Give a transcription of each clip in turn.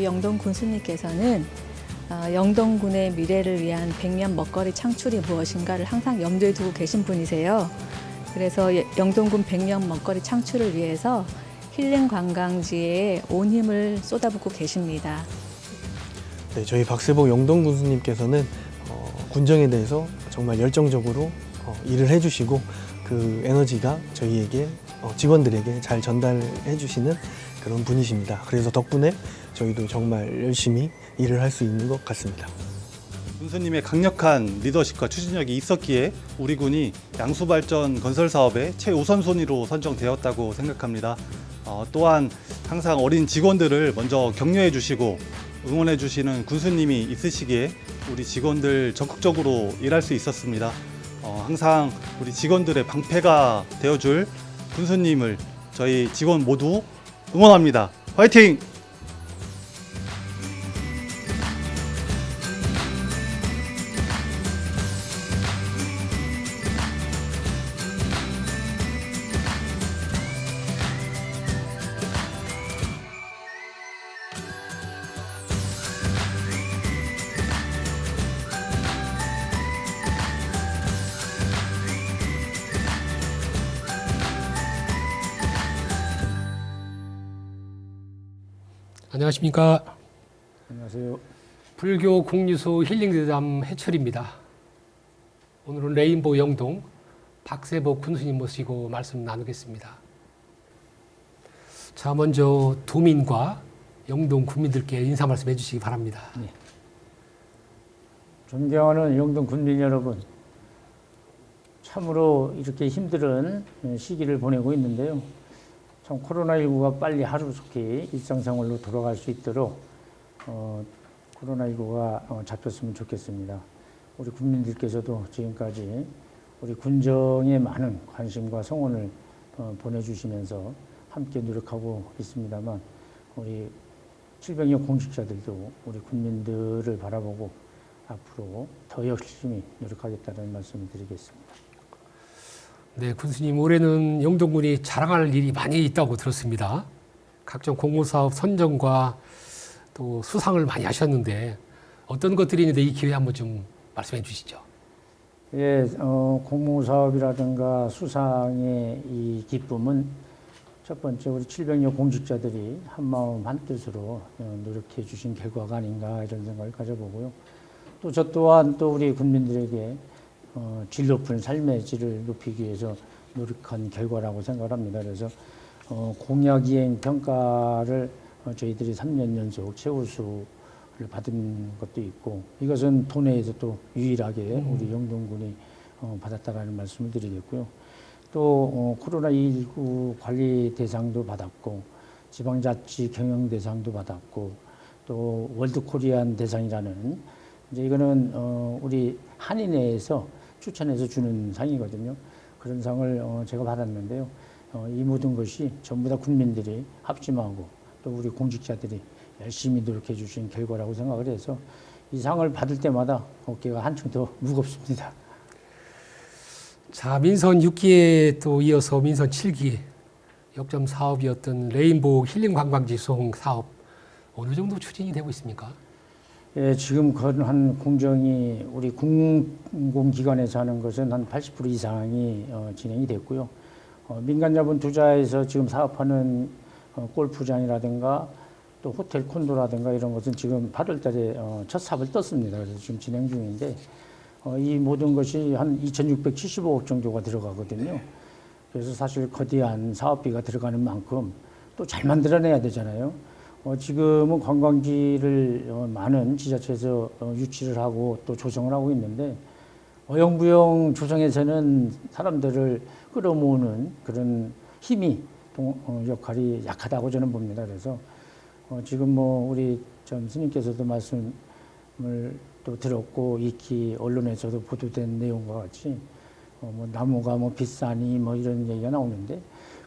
영동 군수님께서는 영동군의 미래를 위한 백년 먹거리 창출이 무엇인가를 항상 염두에 두고 계신 분이세요. 그래서 영동군 백년 먹거리 창출을 위해서 힐링 관광지에 온 힘을 쏟아붓고 계십니다. 네, 저희 박세복 영동 군수님께서는 군정에 대해서 정말 열정적으로 일을 해주시고 그 에너지가 저희에게 직원들에게 잘 전달해 주시는 그런 분이십니다. 그래서 덕분에 저희도 정말 열심히 일을 할 수 있는 것 같습니다. 군수님의 강력한 리더십과 추진력이 있었기에 우리 군이 양수발전 건설 사업의 최우선 순위로 선정되었다고 생각합니다. 또한 항상 어린 직원들을 먼저 격려해 주시고 응원해 주시는 군수님이 있으시기에 우리 직원들 적극적으로 일할 수 있었습니다. 항상 우리 직원들의 방패가 되어줄 군수님을 저희 직원 모두 응원합니다. 화이팅! 안녕하십니까. 안녕하세요. 불교 공유소 힐링대담 해철입니다. 오늘은 레인보우 영동 박세복 군수님 모시고 말씀 나누겠습니다. 자, 먼저 도민과 영동 국민들께 인사 말씀 해주시기 바랍니다. 네. 존경하는 영동 군민 여러분, 참으로 이렇게 힘든 시기를 보내고 있는데요. 참 코로나19가 빨리 하루속히 일상생활로 돌아갈 수 있도록 코로나19가 잡혔으면 좋겠습니다. 우리 국민들께서도 지금까지 우리 군정에 많은 관심과 성원을 보내주시면서 함께 노력하고 있습니다만 우리 700여 공직자들도 우리 국민들을 바라보고 앞으로 더 열심히 노력하겠다는 말씀을 드리겠습니다. 네, 군수님, 올해는 영동군이 자랑할 일이 많이 있다고 들었습니다. 각종 공모사업 선정과 또 수상을 많이 하셨는데 어떤 것들이 있는데 이 기회에 한번 좀 말씀해 주시죠. 예, 공모사업이라든가 수상의 이 기쁨은 첫 번째 우리 700여 공직자들이 한마음 한뜻으로 노력해 주신 결과가 아닌가 이런 생각을 가져보고요. 또 저 또한 또 우리 국민들에게 질 높은 삶의 질을 높이기 위해서 노력한 결과라고 생각을 합니다. 그래서 공약이행 평가를 저희들이 3년 연속 최우수를 받은 것도 있고 이것은 도내에서 또 유일하게 우리 영동군이 받았다라는 말씀을 드리겠고요. 또 코로나19 관리 대상도 받았고 지방자치 경영 대상도 받았고 또 월드코리안 대상이라는 이제 이거는 우리 한인회에서 추천해서 주는 상이거든요. 그런 상을 제가 받았는데요. 이 모든 것이 전부 다 국민들이 합심하고 또 우리 공직자들이 열심히 노력해 주신 결과라고 생각을 해서 이 상을 받을 때마다 어깨가 한층 더 무겁습니다. 자, 민선 6기에 또 이어서 민선 7기 역점 사업이었던 레인보우 힐링 관광지 수송 사업 어느 정도 추진이 되고 있습니까? 예, 지금 한 공정이 우리 공공기관에서 하는 것은 한 80% 이상이 진행이 됐고요. 민간자본 투자에서 지금 사업하는 골프장이라든가 또 호텔 콘도라든가 이런 것은 지금 8월 달에 첫 사업을 떴습니다. 그래서 지금 진행 중인데 이 모든 것이 한 2,675억 정도가 들어가거든요. 그래서 사실 거대한 사업비가 들어가는 만큼 또 잘 만들어내야 되잖아요. 지금은 관광지를 많은 지자체에서 유치를 하고 또 조성을 하고 있는데 어영부영 조성에서는 사람들을 끌어모으는 그런 힘이 역할이 약하다고 저는 봅니다. 그래서 지금 뭐 우리 전 스님께서도 말씀을 또 들었고 익히 언론에서도 보도된 내용과 같이 뭐 나무가 뭐 비싸니 뭐 이런 얘기가 나오는데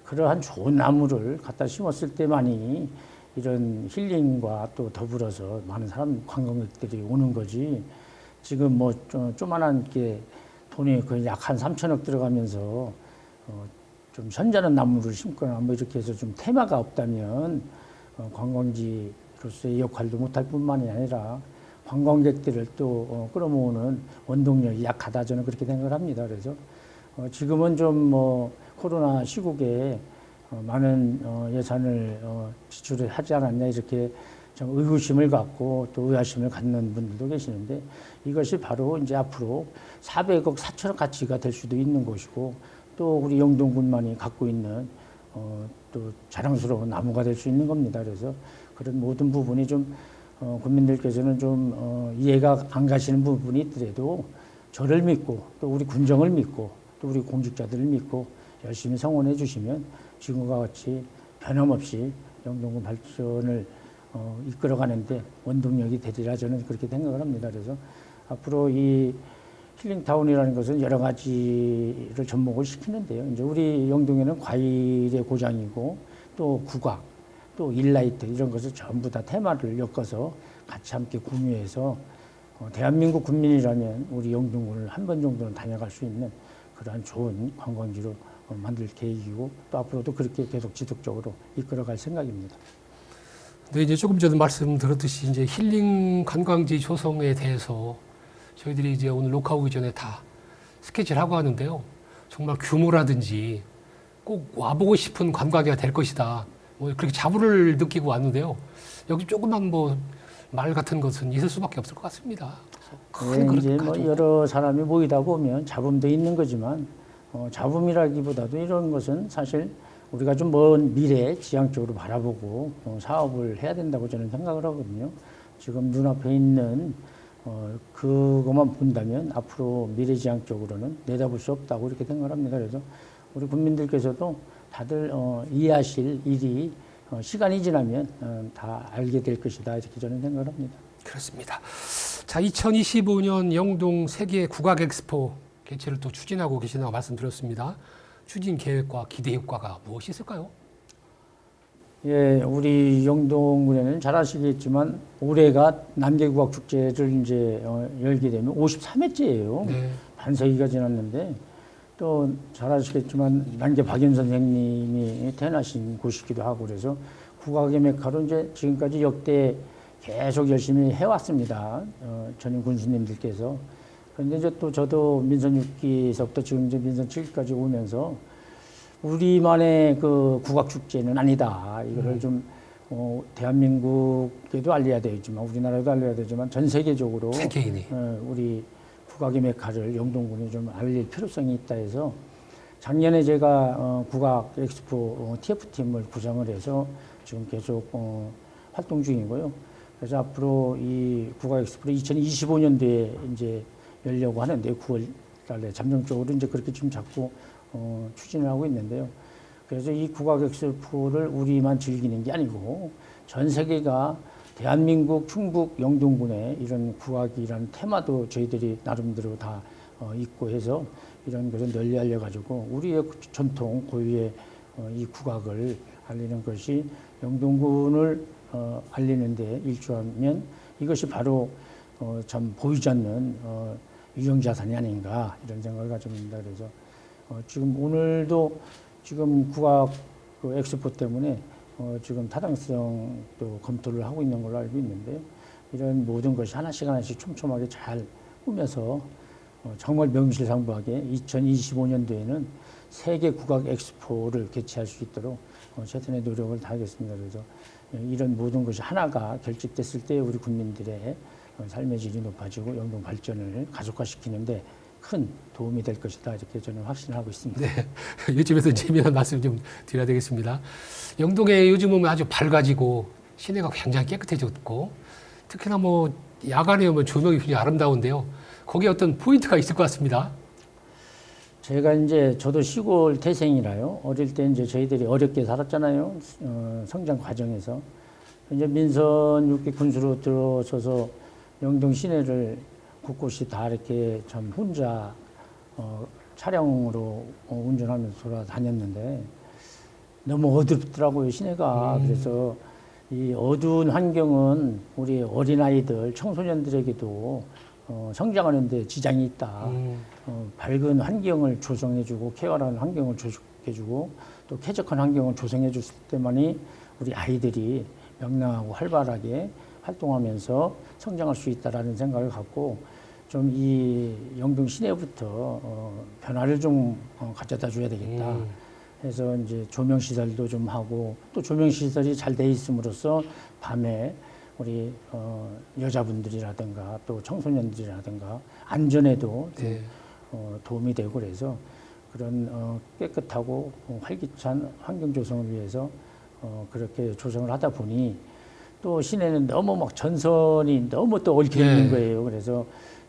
그러한 좋은 나무를 갖다 심었을 때만이 이런 힐링과 또 더불어서 많은 관광객들이 오는 거지. 지금 뭐 조만한 게 돈이 거의 약 한 3천억 들어가면서 좀 현자는 나무를 심거나 뭐 이렇게 해서 좀 테마가 없다면 관광지 로서의 역할도 못할 뿐만이 아니라 관광객들을 또 끌어모으는 원동력이 약하다 저는 그렇게 생각을 합니다. 그래서 지금은 좀 뭐 코로나 시국에 많은 예산을 지출을 하지 않았냐 이렇게 좀 의구심을 갖고 또 의아심을 갖는 분들도 계시는데 이것이 바로 이제 앞으로 400억 4천억 가치가 될 수도 있는 것이고 또 우리 영동군만이 갖고 있는 또 자랑스러운 나무가 될 수 있는 겁니다. 그래서 그런 모든 부분이 좀 국민들께서는 좀 이해가 안 가시는 부분이 있더라도 저를 믿고 또 우리 군정을 믿고 또 우리 공직자들을 믿고 열심히 성원해 주시면 지금과 같이 변함없이 영동군 발전을 이끌어가는데 원동력이 되리라 저는 그렇게 생각을 합니다. 그래서 앞으로 이 힐링타운이라는 것은 여러 가지를 접목을 시키는데요. 이제 우리 영동에는 과일의 고장이고 또 국악, 또 일라이트 이런 것을 전부 다 테마를 엮어서 같이 함께 공유해서 대한민국 국민이라면 우리 영동군을 한 번 정도는 다녀갈 수 있는 그러한 좋은 관광지로 만들 계획이고 또 앞으로도 그렇게 계속 지속적으로 이끌어갈 생각입니다. 네, 이제 조금 전에 말씀드렸듯이 이제 힐링 관광지 조성에 대해서 저희들이 이제 오늘 녹화 오기 전에 다 스케치를 하고 하는데요. 정말 규모라든지 꼭 와보고 싶은 관광지가 될 것이다. 뭐 그렇게 자부를 느끼고 왔는데요. 여기 조금만 뭐 말 같은 것은 있을 수밖에 없을 것 같습니다. 네, 이제 뭐 여러 사람이 모이다 보면 잡음도 있는 거지만 잡음이라기보다도 이런 것은 사실 우리가 좀 먼 미래 지향적으로 바라보고 사업을 해야 된다고 저는 생각을 하거든요. 지금 눈앞에 있는 그것만 본다면 앞으로 미래지향적으로는 내다볼 수 없다고 이렇게 생각을 합니다. 그래서 우리 국민들께서도 다들 이해하실 일이 시간이 지나면 다 알게 될 것이다 이렇게 저는 생각을 합니다. 그렇습니다. 자, 2025년 영동 세계 국악 엑스포 개최를 또 추진하고 계시다고 말씀드렸습니다. 추진 계획과 기대 효과가 무엇이 있을까요? 예, 우리 영동군에는 잘 아시겠지만 올해가 남계국악 축제를 이제 열게 되면 53회째예요. 네. 반세기가 지났는데 또 잘 아시겠지만 남계 박연 선생님이 태어나신 곳이기도 하고 그래서 국악의 메카로 이제 지금까지 역대 계속 열심히 해왔습니다. 전임 군수님들께서. 그런데 이제 또 저도 민선 6기서부터 지금 이제 민선 7기까지 오면서 우리만의 그 국악축제는 아니다. 이거를 좀, 대한민국에도 알려야 되지만, 우리나라에도 알려야 되지만, 전 세계적으로. 세계인이. 우리 국악의 메카를 영동군이 좀 알릴 필요성이 있다 해서 작년에 제가 국악 엑스포 TF팀을 구성을 해서 지금 계속 활동 중이고요. 그래서 앞으로 이 국악 엑스포를 2025년도에 이제 열려고 하는데 9월 달에 잠정적으로 이제 그렇게 지금 자꾸 추진을 하고 있는데요. 그래서 이 국악 엑스포를 우리만 즐기는 게 아니고 전 세계가 대한민국 충북 영동군의 이런 국악이라는 테마도 저희들이 나름대로 다 있고 해서 이런 것을 널리 알려가지고 우리의 전통 고유의 이 국악을 알리는 것이 영동군을 알리는 데 일조하면 이것이 바로 참 보이지 않는 유형자산이 아닌가 이런 생각을 가집니다. 그래서 지금 오늘도 지금 국악 그 엑스포 때문에 지금 타당성도 검토를 하고 있는 걸로 알고 있는데요. 이런 모든 것이 하나씩 하나씩 촘촘하게 잘 꾸며서 정말 명실상부하게 2025년도에는 세계 국악 엑스포를 개최할 수 있도록 최선의 노력을 다하겠습니다. 그래서 이런 모든 것이 하나가 결집됐을 때 우리 국민들의 삶의 질이 높아지고 영동 발전을 가속화시키는데 큰 도움이 될 것이다 이렇게 저는 확신하고 있습니다. 네, 요즘에서 재미난 말씀 좀 드려야 되겠습니다. 영동에 요즘은 아주 밝아지고 시내가 굉장히 깨끗해졌고 특히나 뭐 야간에 오면 조명이 굉장히 아름다운데요. 거기에 어떤 포인트가 있을 것 같습니다. 제가 이제 저도 시골 태생이라요. 어릴 때 이제 저희들이 어렵게 살았잖아요. 성장 과정에서 이제 민선 6기 군수로 들어서서 영동 시내를 곳곳이 다 이렇게 참 혼자 차량으로 운전하면서 돌아다녔는데 너무 어둡더라고요 시내가. 그래서 이 어두운 환경은 우리 어린아이들 청소년들에게도 성장하는 데 지장이 있다. 밝은 환경을 조성해주고 쾌활한 환경을 조성해주고 또 쾌적한 환경을 조성해줄 때만이 우리 아이들이 명랑하고 활발하게 활동하면서 성장할 수 있다라는 생각을 갖고 좀 이 영동 시내부터 변화를 좀 가져다 줘야 되겠다. 해서 이제 조명 시설도 좀 하고 또 조명 시설이 잘 돼 있음으로써 밤에 우리 여자분들이라든가 또 청소년들이라든가 안전에도 좀 도움이 되고 그래서 그런 깨끗하고 활기찬 환경 조성을 위해서 그렇게 조성을 하다 보니 또 시내는 너무 막 전선이 너무 또 얽혀 있는 거예요. 그래서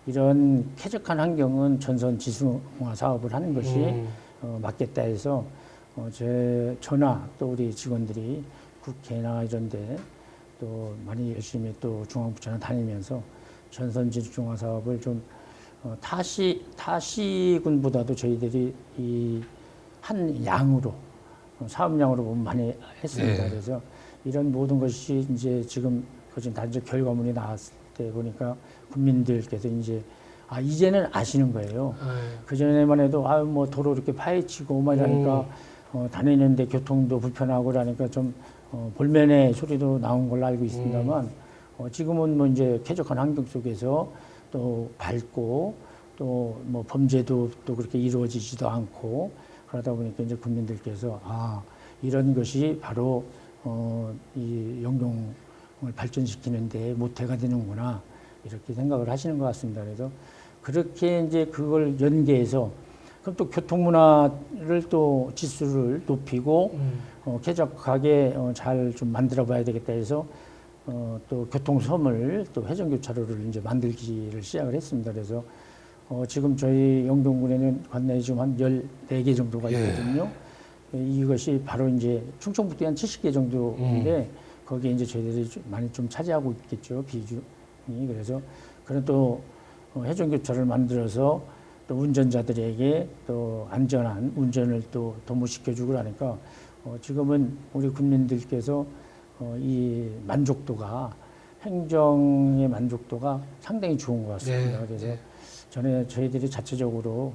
이런 쾌적한 환경은 전선 지수화 사업을 하는 것이 맞겠다 해서 저나 또 우리 직원들이 국회나 이런데 또 많이 열심히 또 중앙부처나 다니면서 전선 지수화 사업을 좀 타시군보다도 저희들이 이 한 양으로 사업량으로 보면 많이 했습니다. 그래서 이런 모든 것이 이제 지금 다 이제 결과물이 나왔을 때 보니까 국민들께서 이제 이제는 아시는 거예요. 그 전에만 해도 뭐 도로 이렇게 파헤치고 막 이러니까 다니는데 교통도 불편하고 그러니까 좀 볼면의 소리도 나온 걸로 알고 있습니다만 지금은 뭐 이제 쾌적한 환경 속에서 또 밝고 또 뭐 범죄도 또 그렇게 이루어지지도 않고 그러다 보니까 이제 국민들께서 이런 것이 바로 이 영동을 발전시키는데 모태가 되는구나 이렇게 생각을 하시는 것 같습니다. 그래서 그렇게 이제 그걸 연계해서 그럼 또 교통문화를 또 지수를 높이고 쾌적하게 잘 좀 만들어 봐야 되겠다 해서 또 교통섬을 또 회전교차로를 이제 만들기를 시작을 했습니다. 그래서 지금 저희 영동군에는 관내에 지금 한 14개 정도가 있거든요. 이것이 바로 이제 충청북도에 한 70개 정도인데 거기에 이제 저희들이 많이 좀 차지하고 있겠죠. 비중이. 그래서 그런 또 회전교차로를 만들어서 또 운전자들에게 또 안전한 운전을 또 도모시켜주고 하니까 지금은 우리 국민들께서 이 만족도가 행정의 만족도가 상당히 좋은 것 같습니다. 그래서 전에 저희들이 자체적으로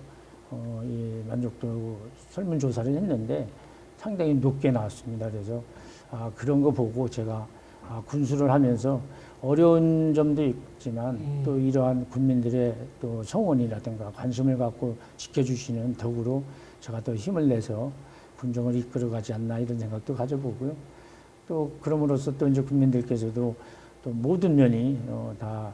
이 만족도 설문조사를 했는데 상당히 높게 나왔습니다. 그래서 그런 거 보고 제가 군수를 하면서 어려운 점도 있지만 또 이러한 국민들의 또 성원이라든가 관심을 갖고 지켜주시는 덕으로 제가 더 힘을 내서 군정을 이끌어가지 않나 이런 생각도 가져보고요. 또 그럼으로써 또 이제 국민들께서도 또 모든 면이 다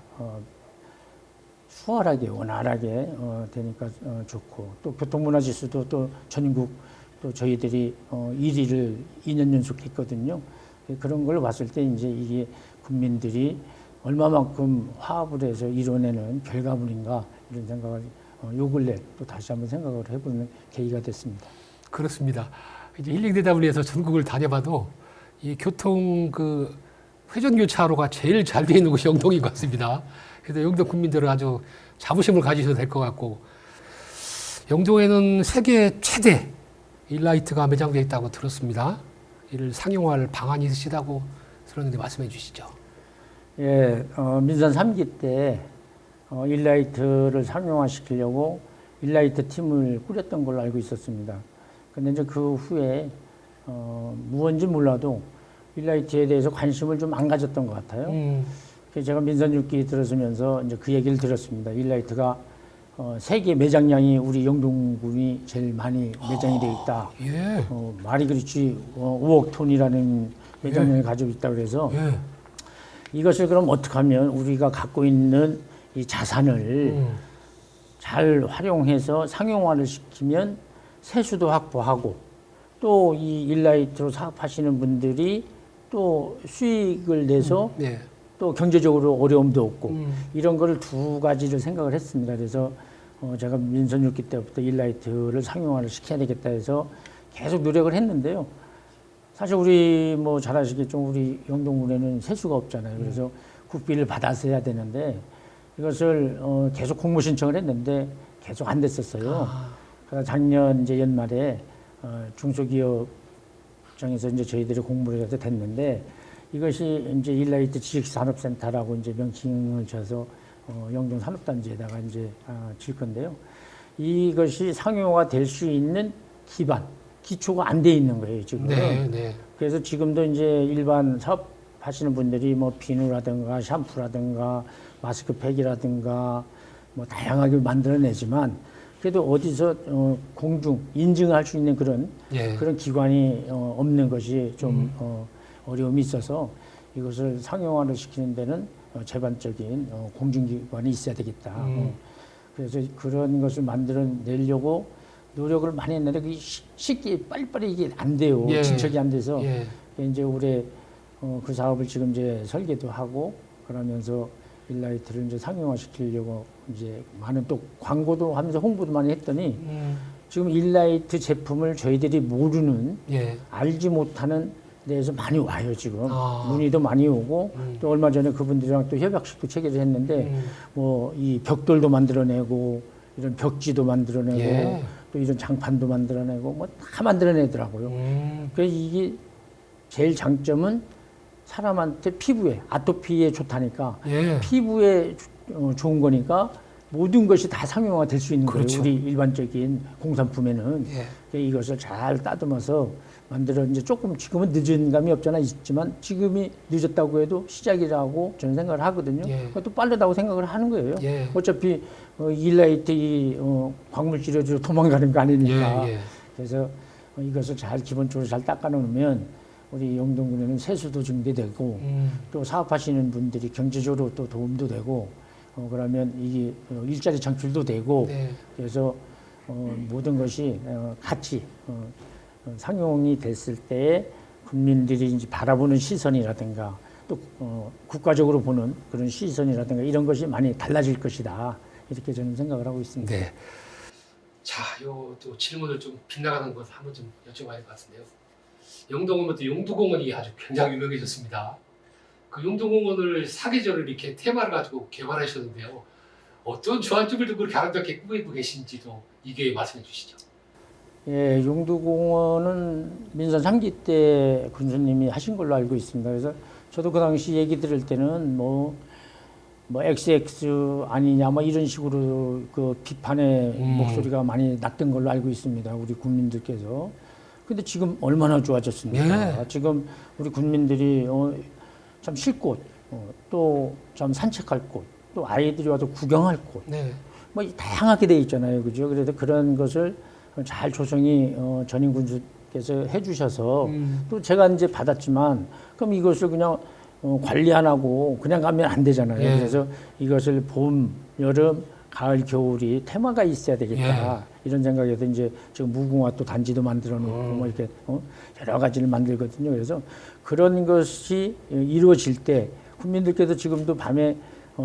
수월하게 원활하게 되니까 좋고 또 교통문화 지수도 또 전국 또 저희들이 1위를 2년 연속했거든요. 그런 걸 봤을 때 이제 이게 국민들이 얼마만큼 화합을 해서 이뤄내는 결과물인가 이런 생각을 요 근래 또 다시 한번 생각을 해보는 계기가 됐습니다. 그렇습니다. 이제 힐링 대담을 위해서 전국을 다녀봐도 이 교통 회전교차로가 제일 잘 되어 있는 곳이 영동인 것 같습니다. 그래서 영동 국민들은 아주 자부심을 가지셔도 될 것 같고 영동에는 세계 최대 일라이트가 매장되어 있다고 들었습니다. 이를 상용화할 방안이 있으시다고 들었는데 말씀해 주시죠. 예, 민선 3기 때 일라이트를 상용화시키려고 일라이트 팀을 꾸렸던 걸로 알고 있었습니다. 근데 이제 그 후에 무언지 몰라도 일라이트에 대해서 관심을 좀 안 가졌던 것 같아요. 그래서 제가 민선 6기 들어서면서 이제 그 얘기를 들었습니다. 일라이트가 세계 매장량이 우리 영동군이 제일 많이 매장이 돼 있다. 말이 그렇지 5억 톤이라는 매장량을 가지고 있다고 그래서 이것을 그럼 어떻게 하면 우리가 갖고 있는 이 자산을 잘 활용해서 상용화를 시키면 세수도 확보하고 또 이 일라이트로 사업하시는 분들이 또 수익을 내서 또 경제적으로 어려움도 없고 이런 거를 두 가지를 생각을 했습니다. 그래서 제가 민선 6기 때부터 일라이트를 상용화를 시켜야 되겠다 해서 계속 노력을 했는데요. 사실 우리 뭐 잘 아시겠지만 우리 영동군에는 세수가 없잖아요. 그래서 국비를 받아서 해야 되는데 이것을 계속 공모 신청을 했는데 계속 안 됐었어요. 그래서 작년 이제 연말에 중소기업청에서 이제 저희들이 공모를 해서 됐는데 이것이 이제 일라이트 지식산업센터라고 이제 명칭을 줘서 영동 산업단지에다가 이제 질 건데요. 이것이 상용화가 될 수 있는 기초가 안 돼 있는 거예요, 지금. 그래서 지금도 이제 일반 사업 사업하시는 분들이 뭐 비누라든가 샴푸라든가 마스크팩이라든가 뭐 다양하게 만들어내지만 그래도 어디서 공중 인증할 수 있는 그런 예. 그런 기관이 없는 것이 좀 어려움이 있어서 이것을 상용화를 시키는 데는 제반적인 공중기관이 있어야 되겠다. 그래서 그런 것을 만들어내려고 노력을 많이 했는데 그게 쉽게 빨리빨리 이게 안 돼요. 예. 진척이 안 돼서 예. 이제 올해 그 사업을 지금 이제 설계도 하고 그러면서 일라이트를 이제 상용화 시키려고 이제 많은 또 광고도 하면서 홍보도 많이 했더니 지금 일라이트 제품을 저희들이 모르는 예. 알지 못하는 데에서 많이 와요 지금 아. 문의도 많이 오고 또 얼마 전에 그분들이랑 또 협약식도 체결을 했는데 뭐 이 벽돌도 만들어내고 이런 벽지도 만들어내고 예. 또 이런 장판도 만들어내고 뭐 다 만들어내더라고요. 그래서 이게 제일 장점은 사람한테 피부에 아토피에 좋다니까 예. 피부에 좋은 거니까 모든 것이 다 상용화 될 수 있는 그렇죠. 거예요. 우리 일반적인 공산품에는 예. 이것을 잘 따듬어서 만들어 이제 조금 지금은 늦은 감이 없잖아 있지만 지금이 늦었다고 해도 시작이라고 저는 생각을 하거든요. 예. 그것도 빠르다고 생각을 하는 거예요. 예. 어차피 일라이트 이 광물 치료제로 도망가는 거 아니니까. 예. 예. 그래서 이것을 잘 기본적으로 잘 닦아놓으면 우리 영동군에는 세수도 증대되고 또 사업하시는 분들이 경제적으로 또 도움도 되고 그러면 이게 일자리 창출도 되고 네. 그래서 모든 것이 같이 상용이 됐을 때 국민들이 이제 바라보는 시선이라든가 또 국가적으로 보는 그런 시선이라든가 이런 것이 많이 달라질 것이다 이렇게 저는 생각을 하고 있습니다. 네. 자, 요 또 질문을 좀 빗나가는 것 한번 좀 여쭤봐야 될 것 같은데요. 영동은 또 용두공원이 아주 굉장히 유명해졌습니다. 그 용두공원을 사계절을 이렇게 테마를 가지고 개발하셨는데요. 어떤 주안점을 두고 그렇게 아름답게 꾸미고 계신지도 이게 말씀해 주시죠. 예, 용두공원은 민선 3기 때 군수님이 하신 걸로 알고 있습니다. 그래서 저도 그 당시 얘기 들을 때는 뭐 XX 아니냐 뭐 이런 식으로 그 비판의 목소리가 많이 났던 걸로 알고 있습니다. 우리 국민들께서. 근데 지금 얼마나 좋아졌습니까? 예. 지금 우리 국민들이 참 쉴 곳, 또 참 산책할 곳, 또 아이들이 와서 구경할 곳, 네. 뭐 다양하게 돼 있잖아요, 그죠? 그래서 그런 것을 잘 조성이 전임 군수께서 해주셔서 또 제가 이제 받았지만 그럼 이것을 그냥 관리 안 하고 그냥 가면 안 되잖아요. 예. 그래서 이것을 봄, 여름, 가을, 겨울이 테마가 있어야 되겠다. 이런 생각에서 이제 지금 무궁화 또 단지도 만들어 놓고 뭐 이렇게 여러 가지를 만들거든요. 그래서 그런 것이 이루어질 때 국민들께서 지금도 밤에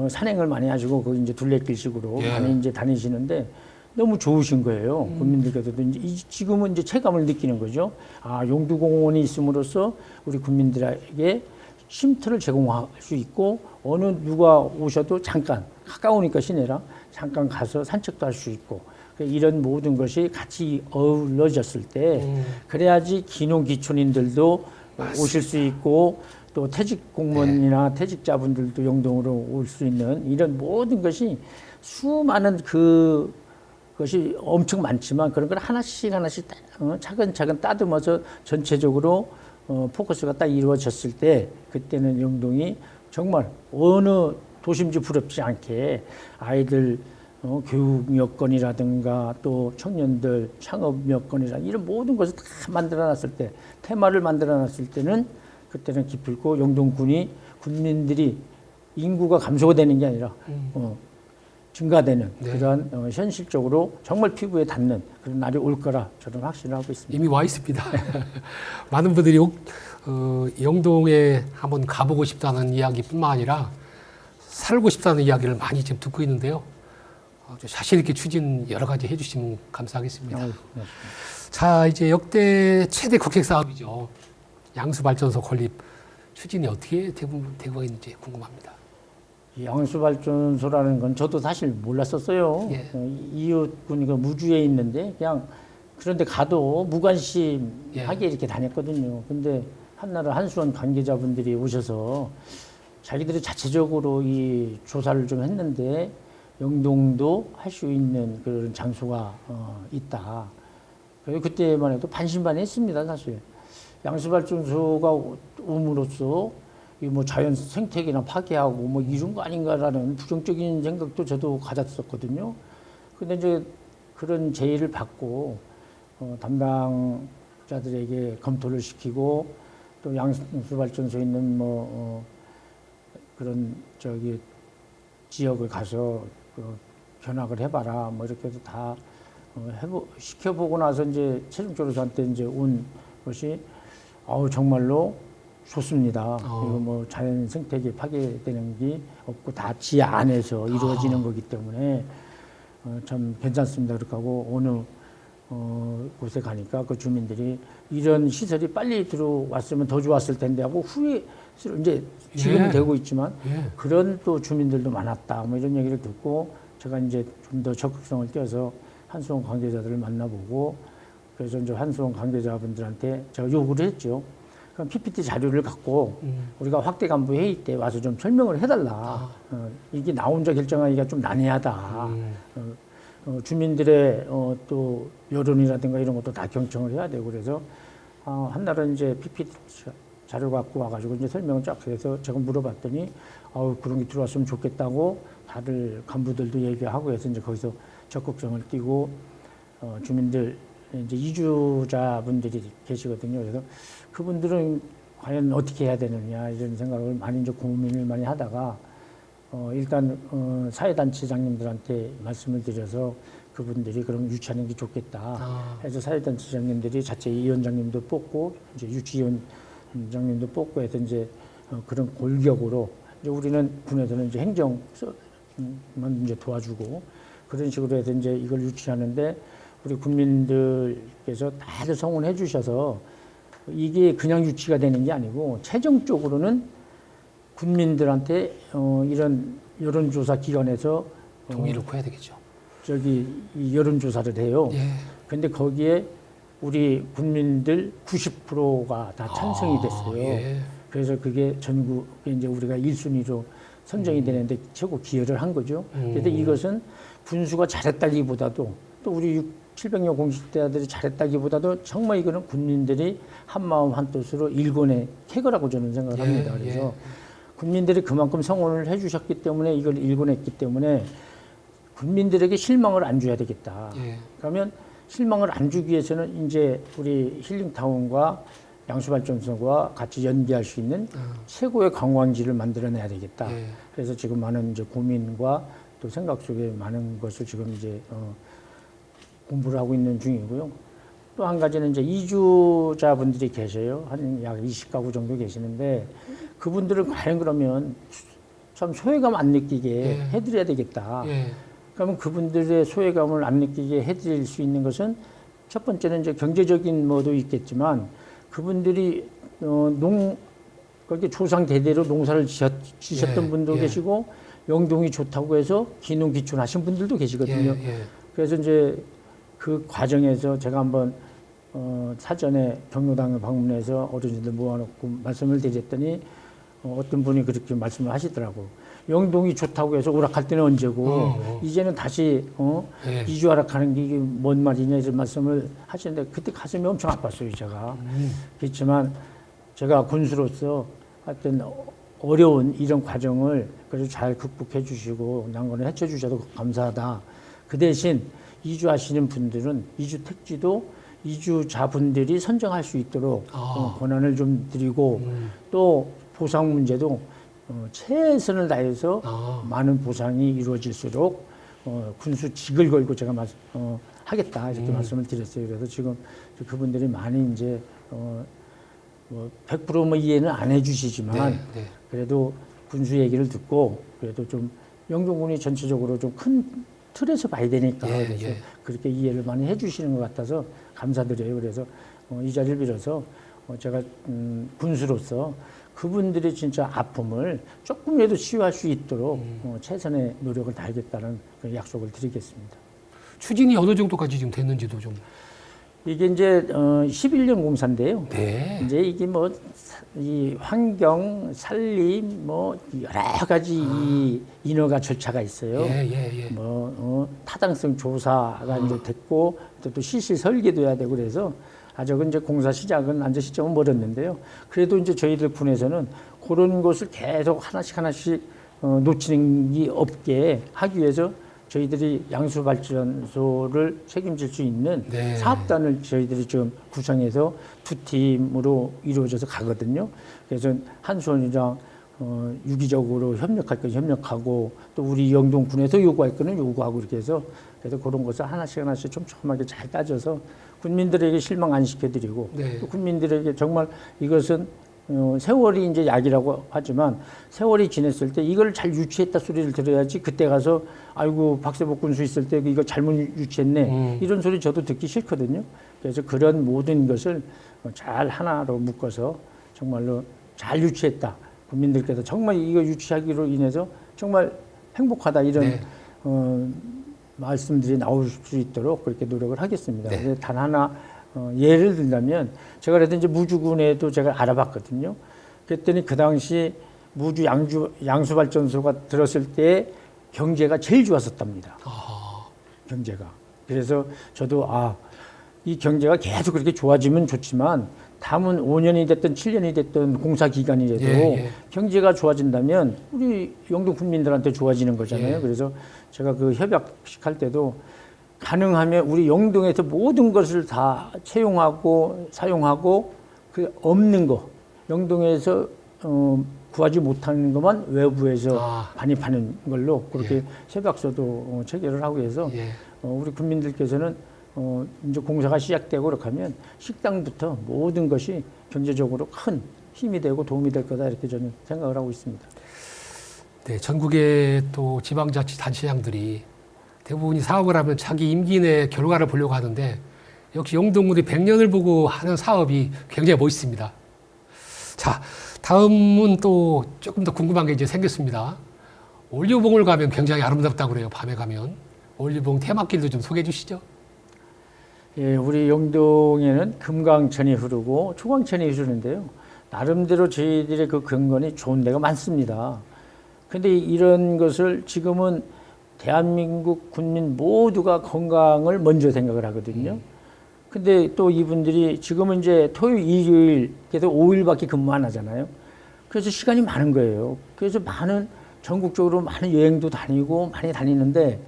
산행을 많이 하시고 거기 이제 둘레길식으로 예. 많이 이제 다니시는데 너무 좋으신 거예요. 국민들께서도 이제 지금은 이제 체감을 느끼는 거죠. 아, 용두공원이 있음으로써 우리 국민들에게 쉼터를 제공할 수 있고 어느 누가 오셔도 잠깐 가까우니까 시내랑 잠깐 가서 산책도 할 수 있고 이런 모든 것이 같이 어우러졌을 때 그래야지 기농기촌인들도 오실 수 있고 또 퇴직 공무원이나 퇴직자분들도 영동으로 올 수 있는 이런 모든 것이 수많은 그것이 엄청 많지만 그런 걸 하나씩 차근차근 따듬어서 전체적으로 포커스가 딱 이루어졌을 때 그때는 영동이 정말 어느 도심지 부럽지 않게 아이들 교육 여건이라든가 또 청년들 창업 여건이라 이런 모든 것을 다 만들어놨을 때 테마를 만들어놨을 때는 그때는 기필코 영동군이 국민들이 인구가 감소가 되는 게 아니라 증가되는 네. 그런 현실적으로 정말 피부에 닿는 그런 날이 올 거라 저는 확신하고 있습니다. 이미 와 있습니다. 많은 분들이 영동에 한번 가보고 싶다는 이야기뿐만 아니라 살고 싶다는 이야기를 많이 지금 듣고 있는데요. 자신 있게 추진 여러 가지 해주시면 감사하겠습니다. 네. 자, 이제 역대 최대 국책 사업이죠. 양수발전소 건립 추진이 어떻게 되고 있는지 궁금합니다. 양수발전소라는 건 저도 사실 몰랐었어요. 예. 이웃군이 무주에 있는데 그냥 그런데 가도 무관심하게 예. 이렇게 다녔거든요. 근데 한나라 한수원 관계자분들이 오셔서 자기들이 자체적으로 이 조사를 좀 했는데 영동도 할 수 있는 그런 장소가 있다. 그래서 그때만 해도 반신반의했습니다, 사실. 양수발전소가 옴으로써 이 뭐 자연 생태계나 파괴하고 뭐 이런 거 아닌가라는 부정적인 생각도 저도 가졌었거든요. 근데 이제 그런 제의를 받고 담당자들에게 검토를 시키고 또 양수발전소에 있는 그런 지역을 가서 견학을 해봐라 뭐 이렇게 해서 다 시켜보고 나서 이제 최종적으로 저한테 이제 온 것이 정말로 좋습니다. 이거 뭐 자연 생태계 파괴되는 게 없고 다 지하 안에서 이루어지는 거기 때문에 참 괜찮습니다. 그렇게 하고 어느 곳에 가니까 그 주민들이 이런 시설이 빨리 들어왔으면 더 좋았을 텐데 하고 후회 이제 지금은 되고 있지만 그런 또 주민들도 많았다. 뭐 이런 얘기를 듣고 제가 이제 좀 더 적극성을 띄어서 한수원 관계자들을 만나보고 그래서 이제 한수원 관계자분들한테 제가 요구를 했죠. 그럼 PPT 자료를 갖고 우리가 확대 간부 회의 때 와서 좀 설명을 해달라. 이게 나 혼자 결정하기가 좀 난해하다. 주민들의 또 여론이라든가 이런 것도 다 경청을 해야 되고 그래서 한날은 이제 PPT 자료 갖고 와가지고 이제 설명을 쫙 해서 제가 물어봤더니 그런 게 들어왔으면 좋겠다고 다들 간부들도 얘기하고 해서 이제 거기서 적극성을 띠고 주민들 이제 이주자분들이 계시거든요. 그래서 그분들은 과연 어떻게 해야 되느냐 이런 생각을 많이 이제 고민을 많이 하다가 일단 사회단체장님들한테 말씀을 드려서 그분들이 그럼 유치하는 게 좋겠다 해서 사회단체장님들이 자체 위원장님도 뽑고 이제 유치위원장님도 뽑고 해서 이제 그런 골격으로 이제 우리는 군에서는 이제 행정만 이제 도와주고 그런 식으로 해서 이제 이걸 유치하는데 우리 국민들께서 다들 성원해 주셔서 이게 그냥 유치가 되는 게 아니고 최종적으로는 국민들한테 이런 여론조사 기관에서 동의를 구해야 되겠죠. 이 여론조사를 해요. 예. 근데 거기에 우리 국민들 90%가 다 찬성이 됐어요. 예. 그래서 그게 전국에 이제 우리가 1순위로 선정이 되는데 최고 기여를 한 거죠. 그런데 이것은 군수가 잘했다기보다도 또 우리 700여 공직대원들이 잘했다기보다도 정말 이거는 국민들이 한마음 한뜻으로 일권의 쾌거라고 저는 생각을 합니다. 그래서 국민들이 그만큼 성원을 해주셨기 때문에 이걸 일권했기 때문에 국민들에게 실망을 안 줘야 되겠다. 그러면 실망을 안 주기 위해서는 이제 우리 힐링타운과 양수발전소와 같이 연계할 수 있는 최고의 관광지를 만들어내야 되겠다. 그래서 지금 많은 이제 고민과 또 생각 속에 많은 것을 지금 이제 공부를 하고 있는 중이고요. 또 한 가지는 이제 이주자분들이 계셔요. 한 약 20가구 정도 계시는데 그분들은 과연 그러면 참 소외감 안 느끼게 해드려야 되겠다. 그러면 그분들의 소외감을 안 느끼게 해드릴 수 있는 것은 첫 번째는 이제 경제적인 뭐도 있겠지만 그분들이 그렇게 조상 대대로 농사를 지셨던 분도 계시고 영동이 좋다고 해서 기농 기촌하신 분들도 계시거든요. 그래서 이제 그 과정에서 제가 한번 사전에 경로당을 방문해서 어르신들 모아놓고 말씀을 드렸더니 어떤 분이 그렇게 말씀을 하시더라고. 영동이 좋다고 해서 오락할 때는 언제고 이제는 다시 이주하라 하는 게 이게 뭔 말이냐 이런 말씀을 하시는데 그때 가슴이 엄청 아팠어요 제가. 그렇지만 제가 군수로서 하여튼 어려운 이런 과정을 그래서 잘 극복해 주시고 난관을 해쳐 주셔서 감사하다. 그 대신 이주하시는 분들은 이주 택지도 이주자분들이 선정할 수 있도록 권한을 좀 드리고 또 보상 문제도 최선을 다해서 많은 보상이 이루어질수록 군수직을 걸고 제가 하겠다 이렇게 말씀을 드렸어요. 그래서 지금 그분들이 많이 이제 뭐 100% 이해는 안 해주시지만 그래도 군수 얘기를 듣고 그래도 좀 영동군이 전체적으로 좀 큰 틀에서 봐야 되니까 그래서 그렇게 이해를 많이 해주시는 것 같아서 감사드려요. 그래서 이 자리를 빌어서 제가 군수로서 그분들의 진짜 아픔을 조금이라도 치유할 수 있도록 최선의 노력을 다하겠다는 그런 약속을 드리겠습니다. 추진이 어느 정도까지 지금 됐는지도 좀. 이게 이제 11년 공사인데요. 이제 이게 뭐 이 환경, 산림 뭐 여러 가지 이 인허가 절차가 있어요. 뭐 타당성 조사가 이제 됐고 또 실시 설계도 해야 되고 그래서 아직은 이제 공사 시작은 안전 시점은 멀었는데요. 그래도 이제 저희들 군에서는 그런 것을 계속 하나씩 놓치는 게 없게 하기 위해서 저희들이 양수발전소를 책임질 수 있는 네. 사업단을 저희들이 좀 구성해서 두 팀으로 이루어져서 가거든요. 그래서 한수원이랑 유기적으로 협력할 건 협력하고 또 우리 영동군에서 요구할 거는 요구하고 이렇게 해서 그래서 그런 것을 하나씩 촘촘하게 잘 따져서 국민들에게 실망 안 시켜드리고 네. 또 국민들에게 정말 이것은 세월이 이제 약이라고 하지만 세월이 지냈을 때 이걸 잘 유치했다 소리를 들어야지 그때 가서 아이고 박세복 군수 있을 때 이거 잘못 유치했네 이런 소리 저도 듣기 싫거든요. 그래서 그런 모든 것을 잘 하나로 묶어서 정말로 잘 유치했다. 국민들께서 정말 이거 유치하기로 인해서 정말 행복하다 이런 네. 말씀들이 나올 수 있도록 그렇게 노력을 하겠습니다. 네. 근데 단 하나 예를 들자면 제가 그래도 이제 무주군에도 제가 알아봤거든요. 그랬더니 그 당시 무주 양수발전소가 들었을 때 경제가 제일 좋았었답니다. 경제가. 그래서 저도 이 경제가 계속 그렇게 좋아지면 좋지만 다음은 5년이 됐든 7년이 됐든 공사 기간이라도 예. 경제가 좋아진다면 우리 영동 국민들한테 좋아지는 거잖아요. 예. 그래서 제가 그 협약식 할 때도 가능하면 우리 영동에서 모든 것을 다 채용하고 사용하고 그 없는 거 영동에서 구하지 못하는 것만 외부에서 반입하는 걸로 그렇게 협약서도 체결을 하고 해서 우리 국민들께서는 이제 공사가 시작되고 그렇게 하면 식당부터 모든 것이 경제적으로 큰 힘이 되고 도움이 될 거다 이렇게 저는 생각을 하고 있습니다. 네, 전국의 또 지방자치단체장들이 대부분이 사업을 하면 자기 임기 내 결과를 보려고 하는데 역시 영동군이 100년을 보고 하는 사업이 굉장히 멋있습니다. 자, 다음은 또 조금 더 궁금한 게 이제 생겼습니다. 올류봉을 가면 굉장히 아름답다고 그래요. 밤에 가면. 올류봉 테마길도 좀 소개해 주시죠. 예, 우리 영동에는 금강천이 흐르고 초강천이 흐르는데요. 나름대로 저희들의 그 근간이 좋은 데가 많습니다. 근데 이런 것을 지금은 대한민국 국민 모두가 건강을 먼저 생각을 하거든요. 근데 또 이분들이 지금은 이제 토요일, 일요일 계속 5일밖에 근무 안 하잖아요. 그래서 시간이 많은 거예요. 그래서 전국적으로 많은 여행도 다니고 많이 다니는데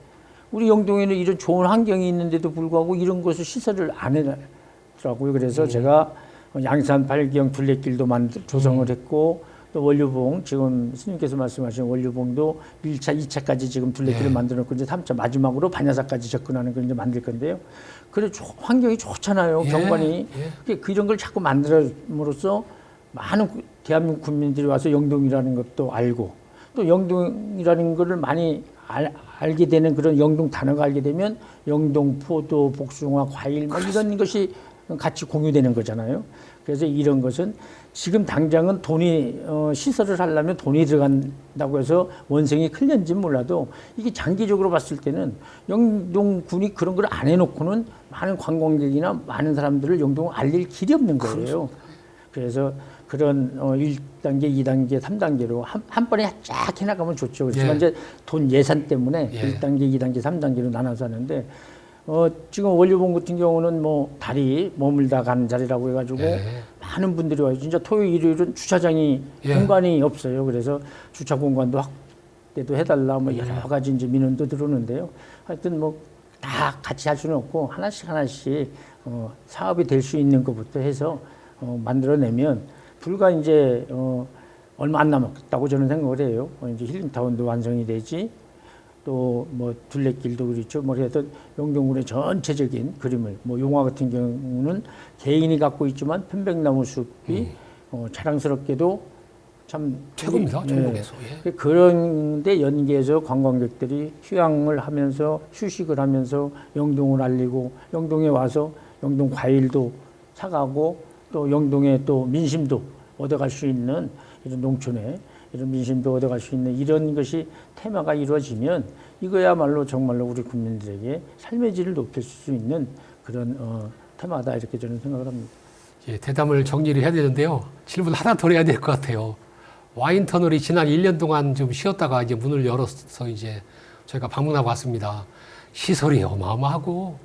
우리 영동에는 이런 좋은 환경이 있는데도 불구하고 이런 것을 시설을 안 해더라고요. 그래서 제가 양산 발경 둘레길도 조성을 했고 또 원류봉 지금 스님께서 말씀하신 원류봉도 1차, 2차까지 지금 둘레길을 만들어 놓고 이제 3차 마지막으로 반야사까지 접근하는 걸 이제 만들 건데요. 그래 환경이 좋잖아요. 경관이. 이런 걸 자꾸 만들어으로써 많은 대한민국 국민들이 와서 영동이라는 것도 알고 또 영동이라는 것을 많이 알게 되는 그런 영동 단어가 알게 되면 영동 포도, 복숭아, 과일 뭐 이런 것이 같이 공유되는 거잖아요. 그래서 이런 것은 지금 당장은 돈이 시설을 하려면 돈이 들어간다고 해서 원성이 클는지는 몰라도 이게 장기적으로 봤을 때는 영동군이 그런 걸 안 해놓고는 많은 관광객이나 많은 사람들을 영동을 알릴 길이 없는 거예요. 그래서 그런 1단계, 2단계, 3단계로 한 번에 쫙 해나가면 좋죠. 그렇지만 이제 돈 예산 때문에 1단계, 2단계, 3단계로 나눠서 하는데 지금 원류봉 같은 경우는 뭐 달이 머물다 가는 자리라고 해가지고 많은 분들이 와요. 진짜 토요일, 일요일은 주차장이 공간이 없어요. 그래서 주차 공간도 확대도 해달라 뭐 여러 가지 이제 민원도 들어오는데요. 하여튼 뭐 다 같이 할 수는 없고 하나씩 사업이 될 수 있는 것부터 해서 만들어내면 불과 이제 얼마 안 남았다고 저는 생각을 해요. 이제 힐링타운도 완성이 되지. 또 뭐 둘레길도 그렇죠. 뭐 그래서 영동군의 전체적인 그림을 뭐 용화 같은 경우는 개인이 갖고 있지만 편백나무 숲이 자랑스럽게도 참 최고입니다. 전국에서. 그런데 연계해서 관광객들이 휴양을 하면서 휴식을 하면서 영동을 알리고 영동에 와서 영동 과일도 사가고 또 영동에 또 민심도 얻어갈 수 있는 이런 농촌에 이런 민심도 얻어갈 수 있는 이런 것이 테마가 이루어지면 이거야말로 정말로 우리 국민들에게 삶의 질을 높일 수 있는 그런 테마다 이렇게 저는 생각을 합니다. 대담을 정리를 해야 되는데요. 질문 하나 더 해야 될 것 같아요. 와인 터널이 지난 1년 동안 좀 쉬었다가 이제 문을 열어서 이제 저희가 방문하고 왔습니다. 시설이 어마어마하고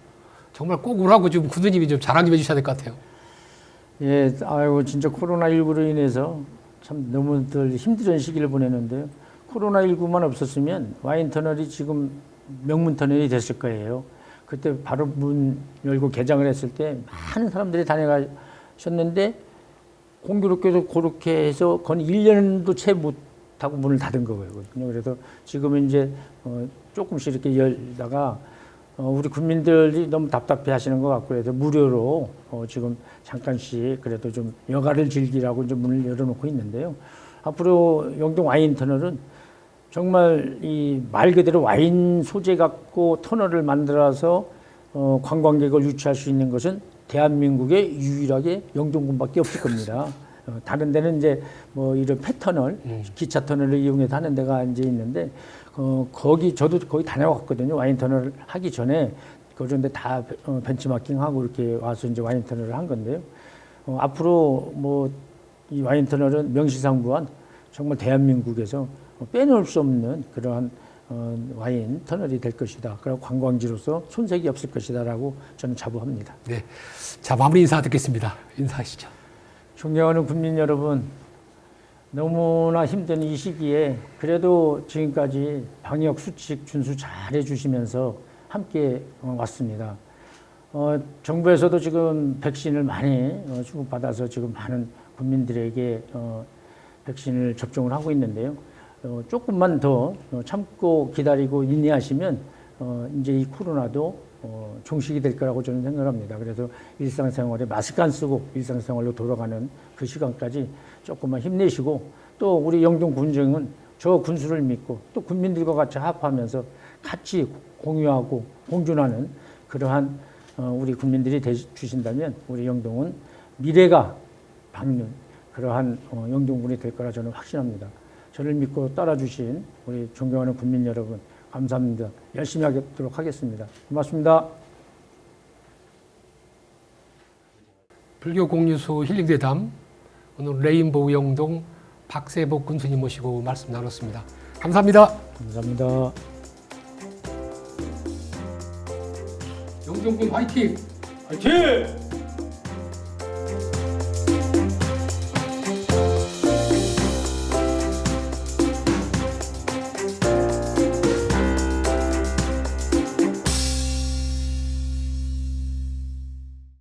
정말 꼭 오라고 좀 군수님이 좀 자랑 좀 해주셔야 될 것 같아요. 예, 아이고 진짜 코로나19로 인해서 참 너무들 힘든 시기를 보내는데요. 코로나19만 없었으면 와인 터널이 지금 명문 터널이 됐을 거예요. 그때 바로 문 열고 개장을 했을 때 많은 사람들이 다녀가셨는데 공교롭게도 그렇게 해서 건 1년도 채 못하고 문을 닫은 거거든요. 그래서 지금은 이제 조금씩 이렇게 열다가 우리 국민들이 너무 답답해 하시는 것 같고 그래서 무료로 지금 잠깐씩 그래도 좀 여가를 즐기라고 이제 문을 열어놓고 있는데요. 앞으로 영동 와인 터널은 정말 이 말 그대로 와인 소재 갖고 터널을 만들어서 관광객을 유치할 수 있는 것은 대한민국에 유일하게 영동군밖에 없을 겁니다. 다른 데는 이제 뭐 이런 폐터널, 기차 터널을 이용해서 하는 데가 이제 있는데 거기 저도 거기 다녀왔거든요. 와인 터널을 하기 전에 그런데 다 벤치마킹하고 이렇게 와서 이제 와인 터널을 한 건데요. 앞으로 뭐 이 와인 터널은 명실상부한 정말 대한민국에서 빼놓을 수 없는 그러한 와인 터널이 될 것이다. 그리고 관광지로서 손색이 없을 것이다라고 저는 자부합니다. 네. 자, 마무리 인사 듣겠습니다. 인사하시죠. 존경하는 국민 여러분, 너무나 힘든 이 시기에 그래도 지금까지 방역 수칙 준수 잘 해주시면서 함께 왔습니다. 정부에서도 지금 백신을 많이 주고받아서 지금 많은 국민들에게 백신을 접종을 하고 있는데요. 조금만 더 참고 기다리고 인내하시면 이제 이 코로나도 종식이 될 거라고 저는 생각합니다. 그래서 일상생활에 마스크 안 쓰고 일상생활로 돌아가는 그 시간까지 조금만 힘내시고 또 우리 영동 군정은 저 군수를 믿고 또 국민들과 같이 합하면서 같이 공유하고 공존하는 그러한 우리 국민들이 되주신다면 우리 영동은 미래가 밝는 그러한 영동군이 될 거라 저는 확신합니다. 저를 믿고 따라주신 우리 존경하는 국민 여러분 감사합니다. 열심히 하도록 하겠습니다. 고맙습니다. 불교 공유소 힐링대담 오늘 레인보우 영동 박세복 군수님 모시고 말씀 나눴습니다. 감사합니다. 감사합니다. 영동군 화이팅! 화이팅!